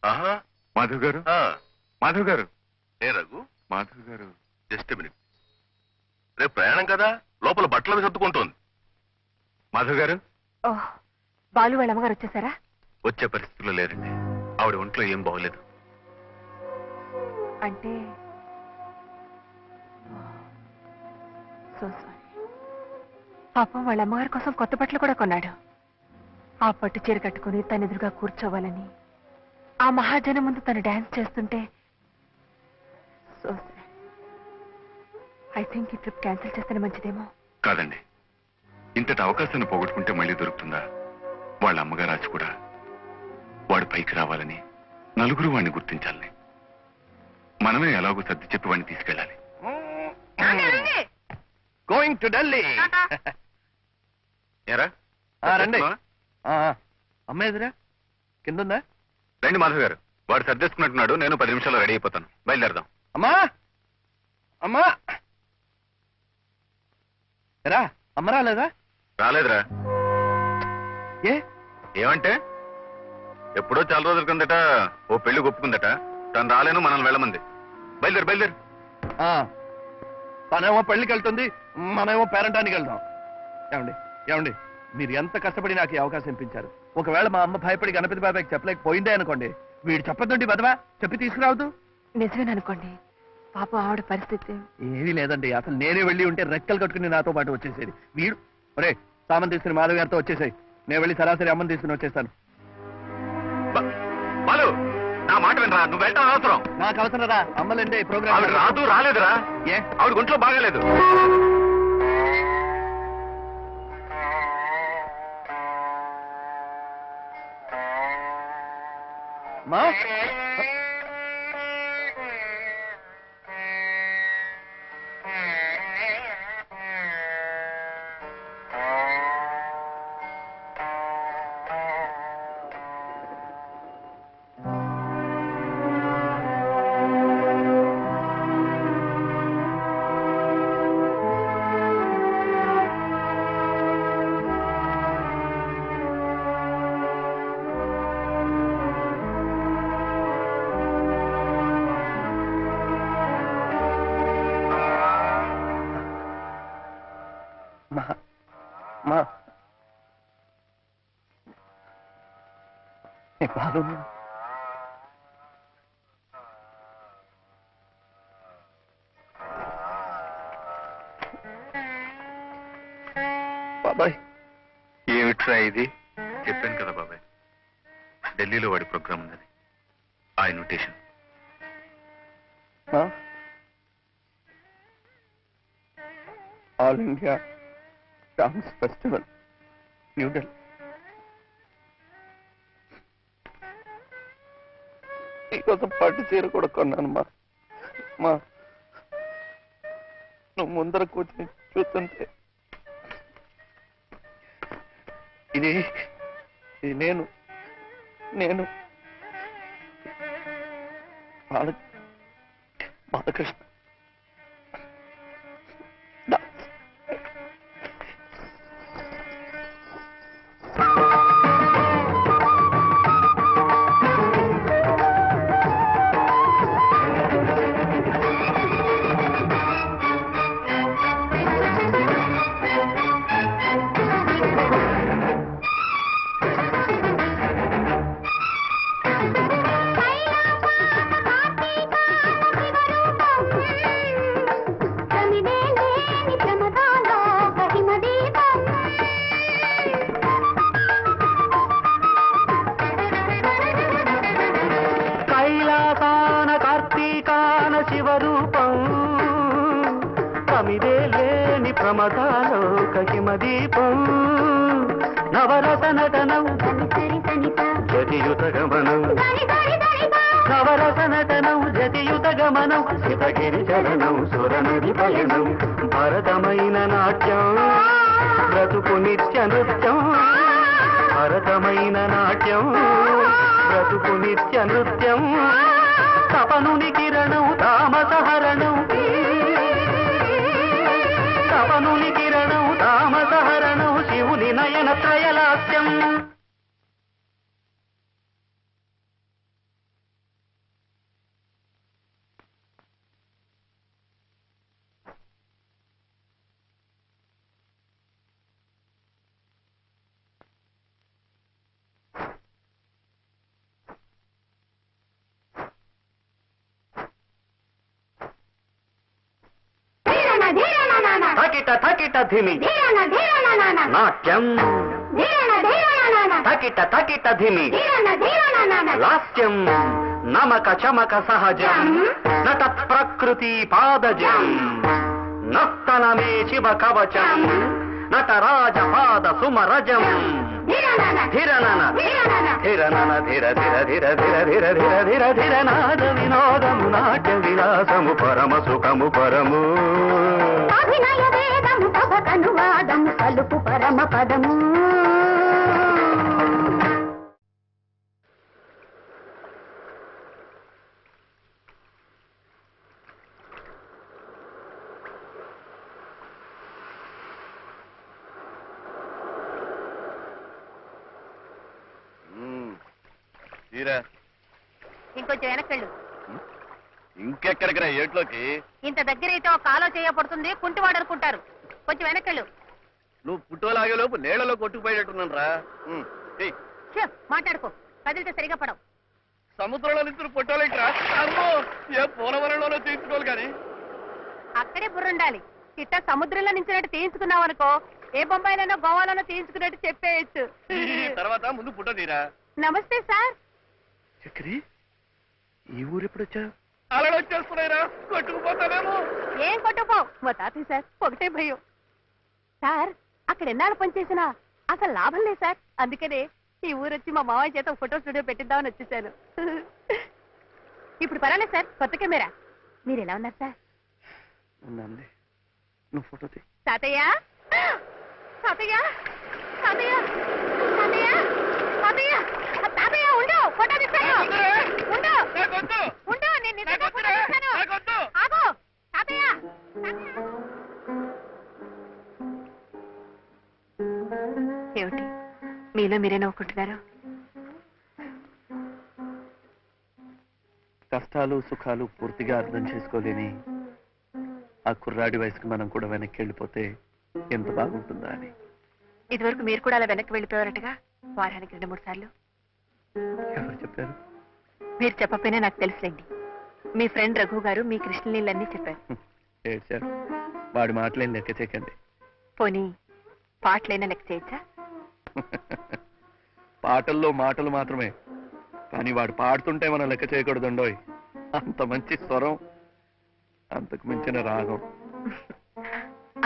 ఆహా, మాధవ్ గారు, మాధవ్ గారు. ఏ రఘు, మాధవ్ గారు. Just minute. రేపు ప్రయాణం కదా, లోపల బట్టలు సర్దుకుంటోంది. మాధవ్ గారు. బాలు వాళ్ళ అమ్మగారు వచ్చేసారా? వచ్చే పరిస్థితుల్లో లేరండి. ఆవిడ ఒంట్లో ఏం బాగోలేదు. అంటే సో సారీ. పాపం వాళ్ళ అమ్మగారి కోసం కొత్త బట్టలు కూడా కొన్నాడు. ఆ పట్టు చీర కట్టుకుని తన ఎదురుగా కూర్చోవాలని, ఆ మహాజనం ముందు తను డాన్స్ చేస్తుంటే సో సారీ. ఐ థింక్ ఈ ట్రిప్ క్యాన్సిల్ చేస్తేనే మంచిదేమో. కాదండి, ఇంతటి అవకాశాన్ని పోగొట్టుకుంటే మళ్ళీ దొరుకుతుందా? వాళ్ళ అమ్మగారు ఆశ కూడా వాడు పైకి రావాలని, నలుగురు వాడిని గుర్తించాలని. మనమే ఎలాగో సర్ది చెప్పి వాడిని తీసుకెళ్ళాలి. Going to Delhi. ఏరా రండి. అమ్మాయిదిరా కింద రండి మాధవ్ గారు. వాడు సర్దేసుకున్నట్టున్నాడు. నేను 10 నిమిషాల్లో రెడీ అయిపోతాను. బయలుదేరదాం. అమ్మా అమ్మా రా. అమ్మ రాలేదా? రాలేదురా. ఏమంటే ఎప్పుడో చాలా రోజుల కిందట ఓ పెళ్లి ఒప్పుకుందట. తను రాలేను, మనల్ని వెళ్ళమంది. బయలుదేరు బయలుదేరు. తనేమో పెళ్లికి వెళ్తుంది, మనమేమో పేరంటానికి వెళ్తాం. ఏమండి ఏమండి, మీరు ఎంత కష్టపడి నాకు ఈ అవకాశం ఇప్పించారు. ఒకవేళ మా అమ్మ భయపడి గణపతి బాబాయ్కి చెప్పలేకపోయిందే అనుకోండి, వీడు చెప్పొద్దండి బదవా, చెప్పి తీసుకురావద్దు. నిజమేననుకోండి, పాపం ఆవిడ పరిస్థితి. ఏమీ లేదండి, అసలు నేనే వెళ్ళి ఉంటే రెక్కలు కట్టుకుని నాతో పాటు వచ్చేసేది. వీడు ఒరే సామాన్ తీసుకుని మాధవ్ గారితో వచ్చేసాయి. నేను వెళ్ళి సరాసరి అమ్మని తీసుకుని వచ్చేస్తాను. బాలు, నా మాట వినరా, నువ్వు వెళ్ళటం అవసరం. నాకు అవసరం రా. అమ్మలంటే ప్రోగ్రామ్ ఆవిడ రాదు, రాలేదురా. ఏ ఆవిడ ఒంట్లో బాగాలేదు. మా బాలు బాబాయ్. ఏమిట్రా ఇది? చెప్పాను కదా బాబాయ్, ఢిల్లీలో వాడి ప్రోగ్రామ్ ఉన్నది. ఆ invitation. All India dance festival, New Delhi. నీకోసం పట్టు చీర కూడా కొన్నాను మా. నువ్వు ముందర కూర్చొని చూస్తుంటే ఇది నేను బాలకృష్ణ. శివరూపం కమిదే లేని ప్రమదాలోక హిమదీపం నవరస నటనం జతియుత గమనం నవరస నటనం జతియుత గమనం శివగిరి చరణం సురనది పయనం భరతమైన నాట్యం బ్రతుకు నిత్య నృత్యం భరతమైన నాట్యం బ్రతుకు నిత్య నృత్యం తపనుని కిరణం తామసహరణం తపనుని కిరణం తామసహరణం శివుని నయన త్రయలాస్యం తకిట తకిట ధిమి నాట్యం తకిట తకిట ధిమి లాస్యం నమక చమక సహజం నట ప్రకృతి పాదజం నర్తనమే శివ కవచం నటరాజ పాద సుమరజం ధిరనన ధిరనన ధిర ధిర ధిర ధిర ధిర ధిర ధిర ధిర నాద వినోదము నాట్య విలాసము పరమ సుఖము పరము అభినయ వేదము సభకనువాదము సలుపు పరమ పదము ఇంకొంచెం వెనక్కెళ్ళు. ఇంకెక్కడికి ఏట్లోకి? ఇంత దగ్గర అయితే ఒక కాలో చేయబడుతుంది, కుంటివాడు అనుకుంటారు. కొంచెం వెనక్కెళ్ళు. నువ్వు పుట్టోలాగే లోపు నీళ్లలో కొట్టుకుపోయేటట్టున్నాను రా. మాట్లాడుకో, కదిలితే సరిగా పడవు. సముద్రంలో నుంచి పుట్టోలేట్రా? అమ్మో, ఏ పోలవరంలోనో తీసుకోవాలి కానీ అక్కడే బుర్రుండాలి. ఇట్ట సముద్రంలో నించినట్టు తీయించుకున్నావు అనుకో, ఏ బొంబాయిలోనో గోవాలోనో తీయించుకున్నట్టు చెప్పేయచ్చు. తర్వాత ముందు పుట్ట తీరా. నమస్తే సార్. చక్రి, ఈ ఊరు ఎప్పుడొచ్చా? అలా వచ్చేస్తున్నాయిరా, కొట్టుకుపోతానేమో. ఏం కొట్టుకుపో, మా తాతయ్య సార్ ఒకటే భయం. సార్ అక్కడ ఎన్నాళ్ళు పనిచేసినా అసలు లాభం లేదు సార్. అందుకనే ఈ ఊరొచ్చి మా మావయ్య చేత ఫోటో స్టూడియో పెట్టిద్దామని వచ్చేసాను. ఇప్పుడు పర్వాలేదు సార్, కొత్త కెమెరా. మీరు ఎలా ఉన్నారు సార్? ఉన్నాండి, నువ్వు ఫోటో తీ. తాతయ్య తాతయ్య తాతయ్య తాతయ్య తాతయ్య తాతయ్య ఉండు, ఫోటో తీస్తాను. ఉండు ఉండు, నేను నిజంగా ఫోటో తీస్తాను. ఆగు తాతయ్య. ఏమిటి మీలో మీరే నవ్వుకుంటున్నారు? కష్టాలు సుఖాలు పూర్తిగా అర్థం చేసుకోలేని ఆ కుర్రాడి వయసుకి మనం కూడా వెనక్కి వెళ్ళిపోతే ఎంత బాగుంటుందా అని. ఇదివరకు మీరు కూడా అలా వెనక్కి వెళ్ళిపోయారటగా, వారానికి 2-3 సార్లు. ఎవరు చెప్పారు? మీరు చెప్పకపోయినా నాకు తెలుసులేండి. మీ ఫ్రెండ్ రఘు గారు మీ కృష్ణలీలన్నీ చెప్పారు. ఏడ్చారు. వాడి మాటలేం లెక్క చేయకండి. పోనీ పాటలైనా లెక్క చేయొచ్చా? పాటల్లో మాటలు మాత్రమే, కానీ వాడు పాడుతుంటే మనం లెక్క చేయకూడదండోయ్. అంత మంచి స్వరం, అంతకు మించిన రాగం.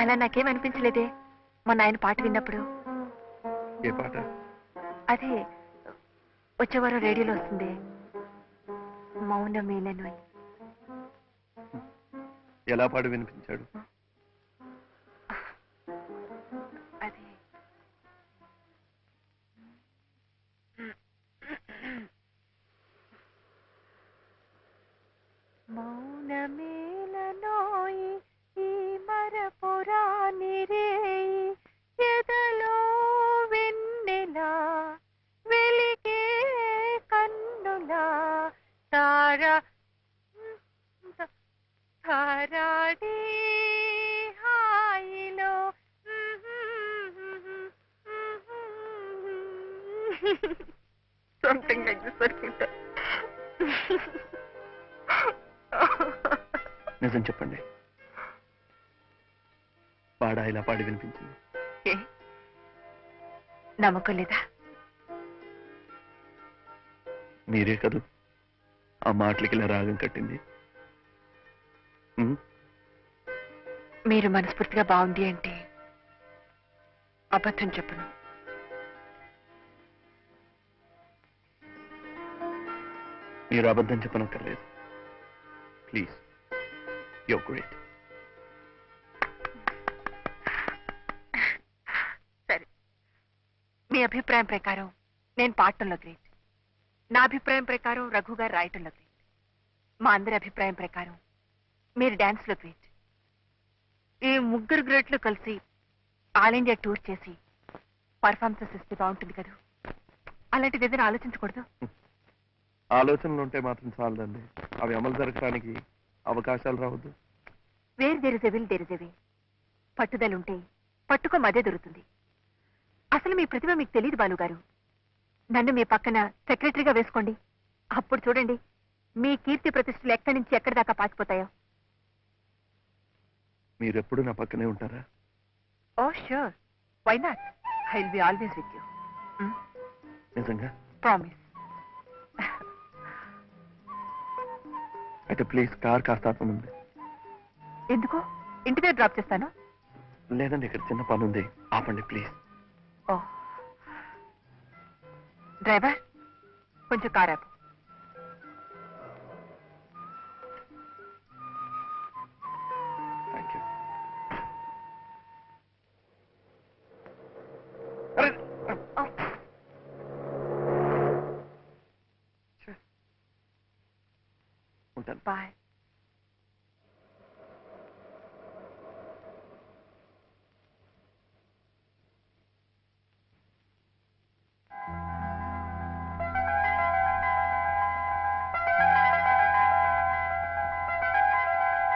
అలా నాకేమనిపించలేదే మొన్న ఆయన పాట విన్నప్పుడు. ఏ పాట? అదే వచ్చేవారం రేడియోలో వస్తుంది, మౌనమేలను అని. ఎలా పాడు వినిపించాడు? అదే మౌనమేలనోయి ఈ మరపురాని రేయి ఎదలో వెన్నెలా వెలిగే కన్నులా తారా తారాడి హాయిలో సంథింగ్ లైక్ దిస్ అనుకుంటా. నిజం చెప్పండి, పాడా ఇలా పాడి వినిపించింది? ఏ నమ్మకం లేదా? మీరే కదూ ఆ మాటలకి ఇలా రాగం కట్టింది. మీరు మనస్ఫూర్తిగా బాగుంది అంటే అబద్ధం చెప్పను. మీరు అబద్ధం చెప్పనక్కర్లేదు. Please, you're great. సరే, మీ అభిప్రాయం ప్రకారం నేను పాడటంలో గ్రేట్, నా అభిప్రాయం ప్రకారం రఘు గారు రాయటంలో గ్రేట్, మా అందరి అభిప్రాయం ప్రకారం మీరు డాన్స్ లో గ్రేట్. ఈ ముగ్గురు గ్రేట్లు కలిసి ఆల్ ఇండియా టూర్ చేసి పర్ఫార్మెన్సెస్ ఇస్తే బాగుంటుంది కదా. అలాంటిది ఏదైనా ఆలోచించకూడదు? ఆలోచనలు ఉంటే మాత్రం చాలదండి, అవి అమలు జరగడానికి అవకాశాలు రావద్దు. Where there is a will there is a way. పట్టుదలుంటే పట్టుకోమదే దొరుకుతుంది. అసలు మీ ప్రతిభ మీకు తెలియదు బాలుగారు. నన్ను మీ పక్కన సెక్రటరీగా వేసుకోండి, అప్పుడు చూడండి మీ కీర్తి ప్రతిష్టలు ఎక్కడి నుంచి ఎక్కడి దాకా పాకిపోతాయో. మీరెప్పుడు నా పక్కనే ఉంటారా? Oh sure, why not? I will be always with you. నిజంగా? ప్రామిస్. అయితే ప్లీజ్ కార్ కాస్త ఆపమంది. ఎందుకు? ఇంటి దగ్గర డ్రాప్ చేస్తాను. లేదండి, ఇక్కడ చిన్న పని ఉంది, ఆపండి ప్లీజ్. ఓ డ్రైవర్, కొంచెం కార్ ఆపు. Thank you. అరే ఉంటాను. బాయ్.